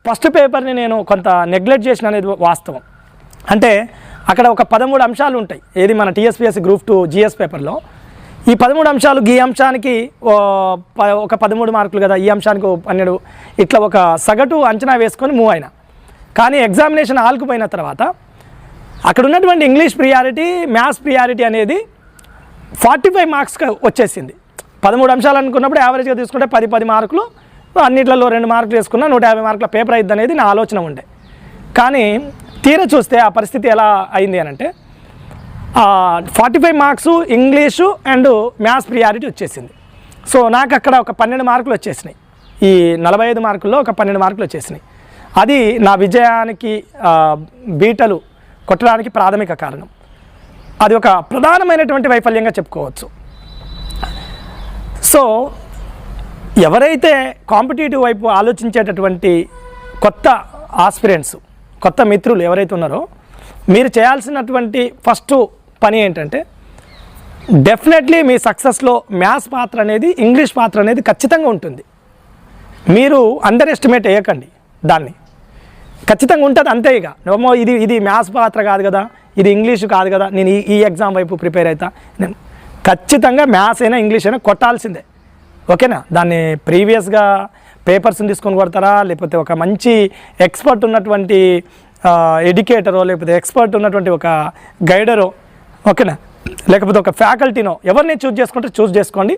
First పేపర్ని నేను కొంత నెగ్లెక్ట్ చేసిన అనేది వాస్తవం. అంటే అక్కడ ఒక 13 అంశాలు ఉంటాయి, ఏది మన టీఎస్పీఎస్సీ గ్రూప్ 2 జిఎస్ పేపర్లో. ఈ 13 అంశాలు ఈ అంశానికి ఒక 13 మార్కులు కదా, ఈ అంశానికి 12, ఇట్లా ఒక సగటు అంచనా వేసుకొని మూవ్ అయినా. కానీ ఎగ్జామినేషన్ హాల్కు పోయిన తర్వాత అక్కడ ఉన్నటువంటి ఇంగ్లీష్ ప్రియారిటీ, మ్యాథ్స్ ప్రియారిటీ అనేది 45 మార్క్స్కి వచ్చేసింది. 13 అంశాలు అనుకున్నప్పుడు యావరేజ్గా తీసుకుంటే 10 మార్కులు, అన్నిట్లలో 2 మార్కులు వేసుకున్నా 150 మార్కుల పేపర్ అయింది అనేది నా ఆలోచన ఉండే. కానీ తీరా చూస్తే ఆ పరిస్థితి ఎలా అయింది అని అంటే 45 marks English and maths priority వచ్చేసింది. సో నాకు అక్కడ ఒక 12 మార్కులు వచ్చేసినాయి. ఈ 45 మార్కుల్లో ఒక 12 మార్కులు వచ్చేసినాయి. అది నా విజయానికి బీటలు కొట్టడానికి ప్రాథమిక కారణం. అది ఒక ప్రధానమైనటువంటి వైఫల్యంగా చెప్పుకోవచ్చు. సో ఎవరైతే కాంపిటేటివ్ వైపు ఆలోచించేటటువంటి కొత్త ఆస్పిరెంట్స్, కొత్త మిత్రులు ఎవరైతే ఉన్నారో, మీరు చేయాల్సినటువంటి ఫస్ట్ పని ఏంటంటే డెఫినెట్లీ మీ సక్సెస్లో మ్యాథ్స్ పాత్ర అనేది, ఇంగ్లీష్ పాత్ర అనేది ఖచ్చితంగా ఉంటుంది. మీరు అండర్ ఎస్టిమేట్ వేయకండి, దాన్ని ఖచ్చితంగా ఉంటుంది అంతే. ఇక నోమో ఇది మ్యాథ్స్ పాత్ర కాదు కదా, ఇది ఇంగ్లీషు కాదు కదా, నేను ఈ ఎగ్జామ్ వైపు ప్రిపేర్ అవుతా, నేను ఖచ్చితంగా మ్యాథ్స్ అయినా ఇంగ్లీష్ అయినా కొట్టాల్సిందే. ఓకేనా? దాన్ని ప్రీవియస్గా పేపర్స్ని తీసుకొని కొడతారా, లేకపోతే ఒక మంచి ఎక్స్పర్ట్ ఉన్నటువంటి ఎడ్యుకేటరో, లేకపోతే ఎక్స్పర్ట్ ఉన్నటువంటి ఒక గైడరో, ఓకేనా, లేకపోతే ఒక ఫ్యాకల్టీనో ఎవరిని చూస్ చేసుకోండి.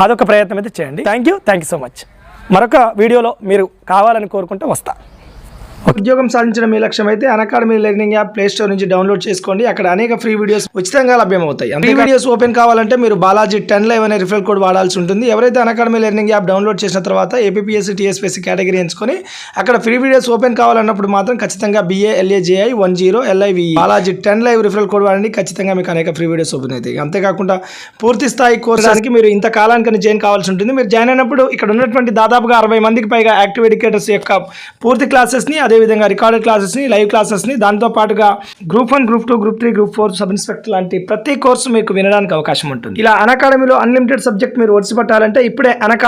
అదొక ప్రయత్నం అయితే చేయండి. Thank you so much. మరొక వీడియోలో మీరు కావాలని కోరుకుంటే వస్తా. ఉద్యోగం సాధించడం మీ లక్ష్యం అయితే Unacademy learning app play store నుంచి డౌన్లోడ్ చేసుకోండి. అక్కడ అనేక ఫ్రీ వీడియోస్ ఉచితంగా లభ్యమవుతాయి. ఫ్రీ వీడియోస్ ఓపెన్ కావాలంటే మీరు బాలాజీ 10 Live అనే రిఫరల్ కోడ్ వాడాల్సి ఉంటుంది. ఎవరైతే అన్అకాడమీ లెర్నింగ్ యాప్ డౌన్లోడ్ చేసిన తర్వాత ఏపీఎస్సీ టీఎస్పీఎస్సీ కేటగిరీ ఎంచుకొని అక్కడ ఫ్రీ వీడియోస్ ఓపెన్ కావాలన్నప్పుడు మాత్రం ఖచ్చితంగా BALAJI 10 LIVE Balaji 10 Live referral code వాడండి. ఖచ్చితంగా మీకు అనేక ఫ్రీ వీడియోస్ ఓపెన్ అవుతాయి. అంతేకాకుండా పూర్తి స్థాయి కోర్సానికి మీరు ఇంత కాలానికి జాయిన్ కావాల్సి ఉంటుంది. మీరు జాయిన్ అయినప్పుడు ఇక్కడ ఉన్నటువంటి దాదాపుగా 60 మందికి పైగా యాక్టివ్ ఎడ్యుకేటర్స్ యొక్క పూర్తి క్లాసెస్ని, అదేవిధంగా రికార్డెడ్ క్లాసెస్ని, లైవ్ క్లాసెస్ని, దాంతో పాటుగా group 1, group 2, group 3, group 4, sub inspector లాంటి ప్రతి కోర్సు మీకు వినడానికి అవకాశం ఉంటుంది. ఇలా అన్అకాడమీలో అన్లిమిటెడ్ సబ్జెక్ట్ మీరు ఒడిసిపట్టాలంటే ఇప్పుడే అన్అకాడమీ